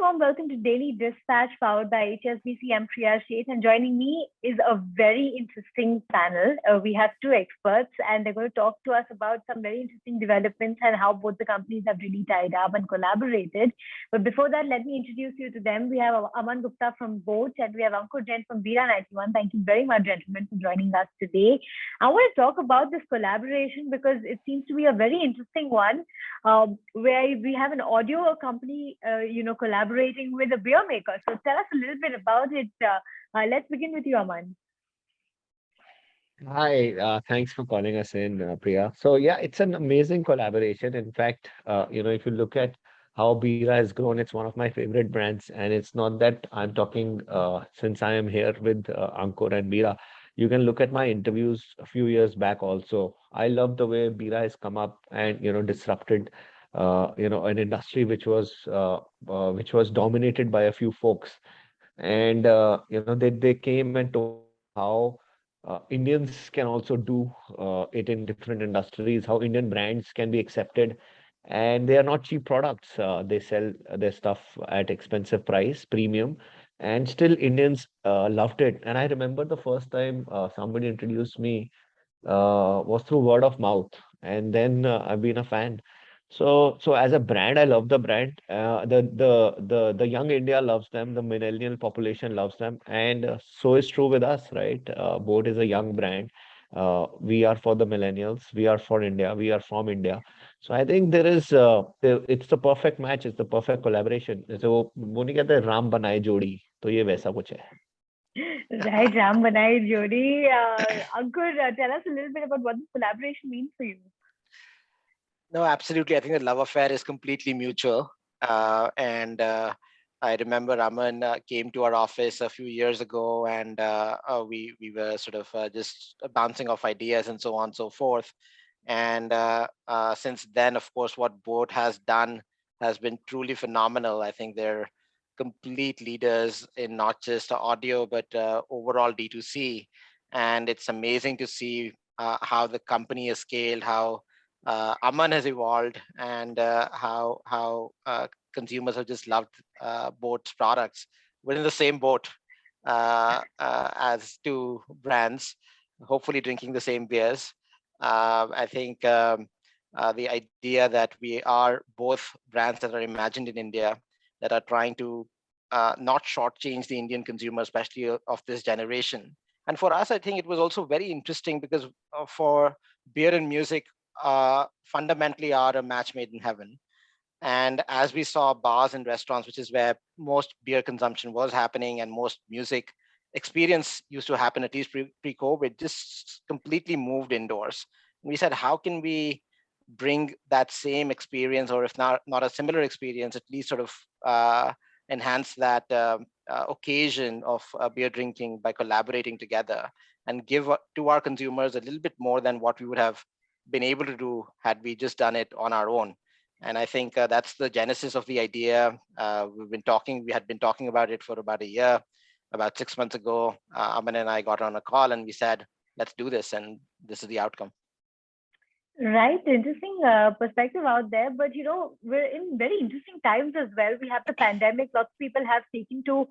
warm welcome to Daily Dispatch powered by HSBC. I'm Priya Sheth, and joining me is a very interesting panel. We have two experts, and they're going to talk to us about some very interesting developments and how both the companies have really tied up and collaborated. But before that, let me introduce you to them. We have Aman Gupta from boAt, and we have Ankur Jain from Bira 91. Thank you very much, gentlemen, for joining us today. I want to talk about this collaboration because it seems to be a very interesting one, where we have an audio company, collaborating with a beer maker. So tell us a little bit about it. Let's begin with you, Aman. Hi, thanks for calling us in, Priya. So yeah, it's an amazing collaboration. In fact, if you look at how Bira has grown, it's one of my favorite brands, and it's not that I'm talking since I am here with Ankur and Bira. You can look at my interviews a few years back also. I love the way Bira has come up and disrupted an industry which was dominated by a few folks. And they came and told how Indians can also do it in different industries, how Indian brands can be accepted, and they are not cheap products. They sell their stuff at expensive price, premium, and still Indians loved it. And I remember the first time somebody introduced me was through word of mouth, and then I've been a fan. So as a brand, I love the brand. The young India loves them. The millennial population loves them, and so is true with us, right? boAt is a young brand. We are for the millennials. We are for India. We are from India. So I think it's the perfect match. It's the perfect collaboration. So वो नहीं कहते राम बनाए जोड़ी तो ये वैसा कुछ है. Right, Ram Banai Jodi. Ankur, tell us a little bit about what this collaboration means for you. No, absolutely. I think the love affair is completely mutual. And I remember Aman came to our office a few years ago, and we were sort of just bouncing off ideas and so on and so forth. And since then, of course, what boAt has done has been truly phenomenal. I think they're complete leaders in not just audio, but overall D2C. And it's amazing to see how the company has scaled, how Aman has evolved, and how consumers have just loved boAt's products. We're in the same boat as two brands, hopefully drinking the same beers. I think the idea that we are both brands that are imagined in India, that are trying to not shortchange the Indian consumer, especially of this generation. And for us, I think it was also very interesting because for beer and music, fundamentally are a match made in heaven. And as we saw bars and restaurants, which is where most beer consumption was happening and most music experience used to happen, at least pre-COVID, just completely moved indoors. And we said, how can we bring that same experience, or if not a similar experience, at least sort of enhance that occasion of beer drinking by collaborating together and give to our consumers a little bit more than what we would have been able to do had we just done it on our own. And I think that's the genesis of the idea. We had been talking about it for about a year. About 6 months ago, Aman and I got on a call and we said, let's do this. And this is the outcome. Right, interesting perspective out there. But we're in very interesting times as well. We have the pandemic. Lots of people have taken to,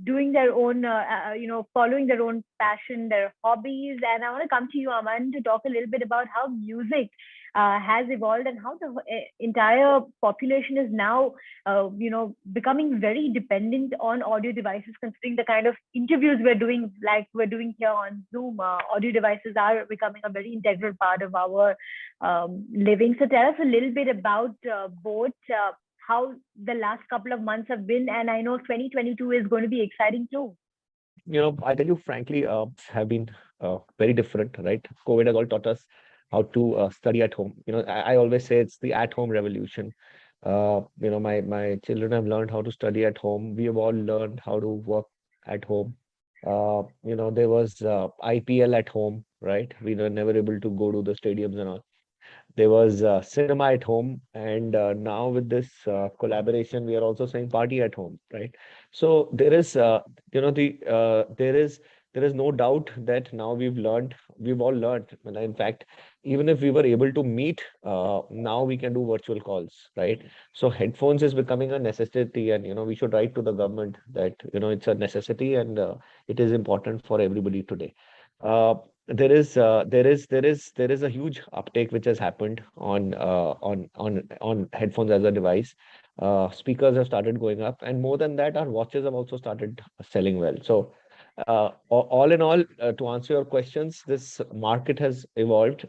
doing their own, following their own passion, their hobbies. And I want to come to you, Aman, to talk a little bit about how music has evolved and how the entire population is now, becoming very dependent on audio devices, considering the kind of interviews we're doing, like we're doing here on Zoom. Audio devices are becoming a very integral part of our living. So tell us a little bit about boAt, how the last couple of months have been. And I know 2022 is going to be exciting too. I tell you frankly, have been very different, right? COVID has all taught us how to study at home. I always say it's the at-home revolution. My children have learned how to study at home. We have all learned how to work at home. There was IPL at home, right? We were never able to go to the stadiums and all. There was cinema at home, and now with this collaboration, we are also saying party at home, right? So there is, there is there is no doubt that now we've all learned. And in fact, even if we were able to meet, now we can do virtual calls, right? So headphones is becoming a necessity, and we should write to the government that it's a necessity, and it is important for everybody today. There is a huge uptake which has happened on headphones as a device. Speakers have started going up, and more than that, our watches have also started selling well. So all in all, to answer your questions, this market has evolved.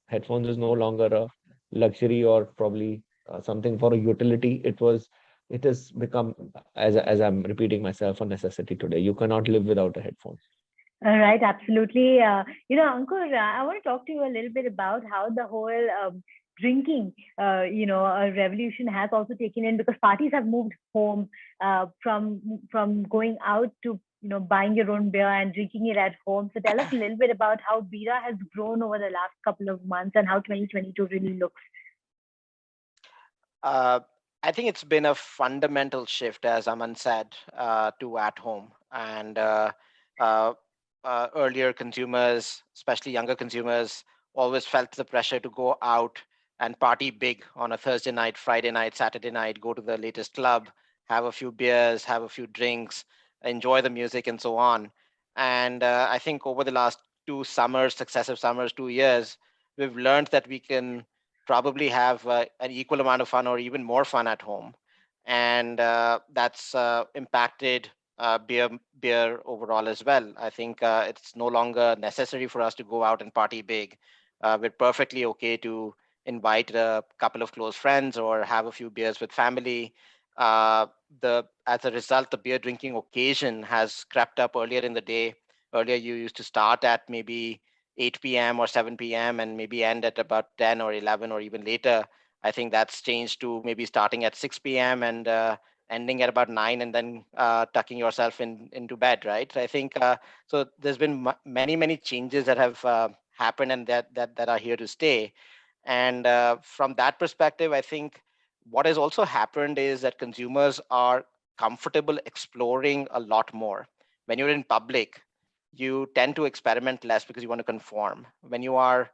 Headphones is no longer a luxury or probably something for a utility. It has become, as I'm repeating myself, a necessity today. You cannot live without a headphone. All right, absolutely. Ankur, I want to talk to you a little bit about how the whole drinking, revolution has also taken in, because parties have moved home from going out to buying your own beer and drinking it at home. So tell us a little bit about how Bira has grown over the last couple of months and how 2022 really looks. I think it's been a fundamental shift, as Aman said, to at home. And earlier consumers, especially younger consumers, always felt the pressure to go out and party big on a Thursday night, Friday night, Saturday night, go to the latest club, have a few beers, have a few drinks, enjoy the music, and so on. And I think over the last successive summers, 2 years, we've learned that we can probably have an equal amount of fun or even more fun at home. And that's impacted beer overall as well. I think it's no longer necessary for us to go out and party big. We're perfectly okay to invite a couple of close friends or have a few beers with family. As a result, the beer drinking occasion has crept up earlier in the day. Earlier, you used to start at maybe 8 p.m. or 7 p.m. and maybe end at about 10 or 11 or even later. I think that's changed to maybe starting at 6 p.m. and ending at about 9, and then tucking yourself into bed, right? I think so. There's been many changes that have happened, and that are here to stay. And from that perspective, I think what has also happened is that consumers are comfortable exploring a lot more. When you're in public, you tend to experiment less because you want to conform. When you are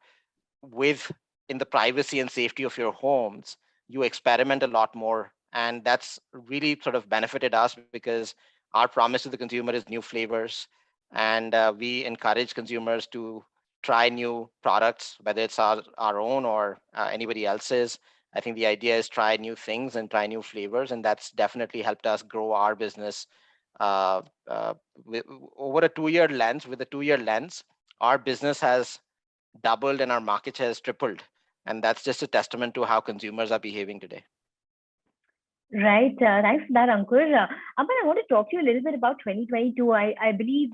with in the privacy and safety of your homes, you experiment a lot more. And that's really sort of benefited us, because our promise to the consumer is new flavors. And we encourage consumers to try new products, whether it's our own or anybody else's. I think the idea is try new things and try new flavors. And that's definitely helped us grow our business uh, over a 2 year lens. With a 2 year lens, our business has doubled and our market share has tripled. And that's just a testament to how consumers are behaving today. Right. Thanks for that, Ankur. Aman, I want to talk to you a little bit about 2022. I believe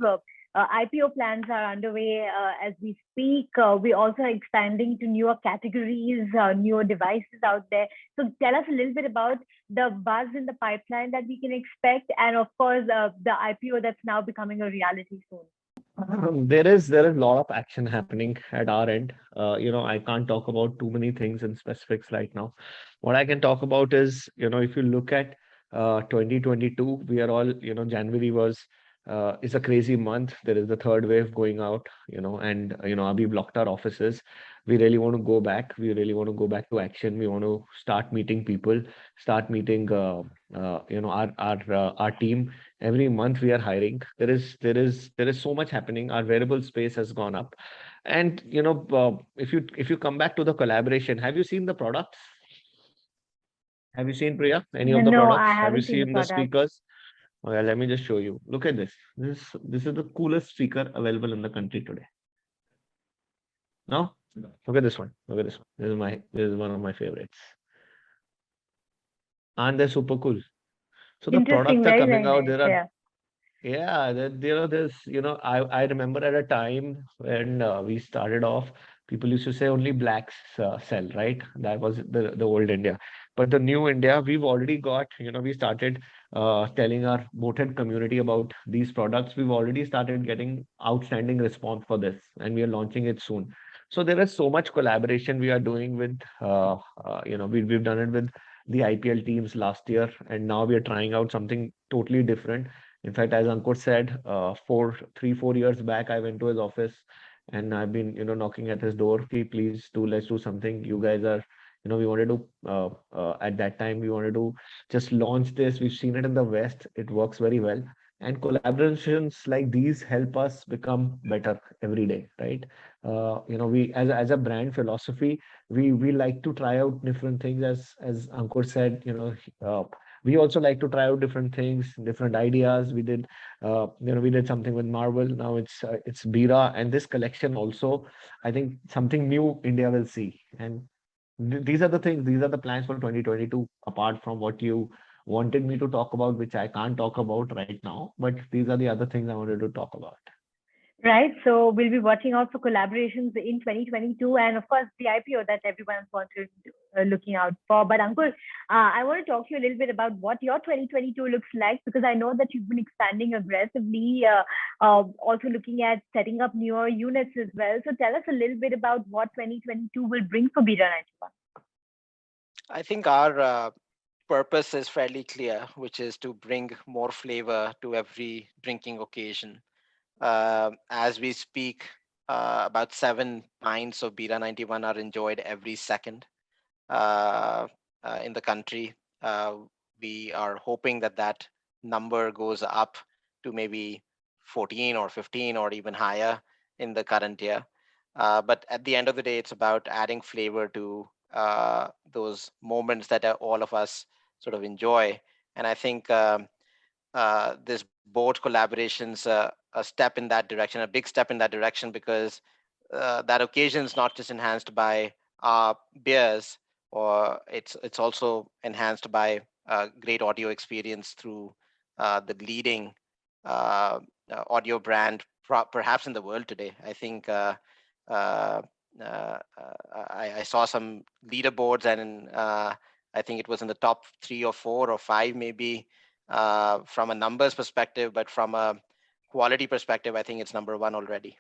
IPO plans are underway as we speak. We're also expanding to newer categories, newer devices out there. So tell us a little bit about the buzz in the pipeline that we can expect, and of course, the IPO that's now becoming a reality soon. There is a lot of action happening at our end. I can't talk about too many things in specifics right now. What I can talk about is, if you look at 2022, we are all, January is a crazy month. There is the third wave going out, and we've locked our offices. We really want to go back. We really want to go back to action. We want to start meeting people, start meeting, our team. Every month we are hiring. There is so much happening. Our wearable space has gone up. And if you come back to the collaboration, have you seen the products? Have you seen, Priya, any of the No, products? I Have you haven't seen the seen the product. speakers? Okay, let me just show you. Look at this. This is the coolest speaker available in the country today. Now, look at this one. Look at this one. This is one of my favorites. And they're super cool. So the Interesting. products are Very, coming very out. nice. There are, Yeah. yeah, there's, I remember at a time when we started off, people used to say only blacks sell, right? That was the old India. But the new India, we've already got, we started telling our boAt community about these products. We've already started getting outstanding response for this, and we are launching it soon. So there is so much collaboration we are doing with, we've done it with the IPL teams last year, and now we are trying out something totally different. In fact, as Ankur said, 4 years back, I went to his office and I've been, knocking at his door. Please do, let's do something. You guys are, we wanted to, at that time, we wanted to just launch this. We've seen it in the West. It works very well. And collaborations like these help us become better every day, right? We as a brand philosophy, we like to try out different things. As Ankur said, we also like to try out different things, different ideas. We did something with Marvel. Now it's Bira, and this collection also, I think something new India will see. And these are the things, these are the plans for 2022, apart from what you wanted me to talk about, which I can't talk about right now, but these are the other things I wanted to talk about. Right. So we'll be watching out for collaborations in 2022, and of course the IPO that everyone's wanted looking out for. But Ankur, I want to talk to you a little bit about what your 2022 looks like, because I know that you've been expanding aggressively, also looking at setting up newer units as well. So tell us a little bit about what 2022 will bring for Bira 91. I think our purpose is fairly clear, which is to bring more flavor to every drinking occasion. As we speak, about 7 pints of Bira 91 are enjoyed every second in the country. We are hoping that number goes up to maybe 14 or 15 or even higher in the current year. But at the end of the day, it's about adding flavor to those moments that all of us sort of enjoy. And I think this boAt collaboration's a step in that direction, a big step in that direction, because that occasion is not just enhanced by our beers, or it's also enhanced by a great audio experience through the leading audio brand perhaps in the world today. I think uh, I saw some leaderboards, and I think it was in the top 3 or 4 or 5 maybe, from a numbers perspective, but from a quality perspective, I think it's number 1 already.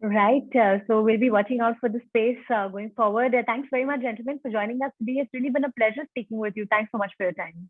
Right. So we'll be watching out for the space going forward. Thanks very much, gentlemen, for joining us today. It's really been a pleasure speaking with you. Thanks so much for your time.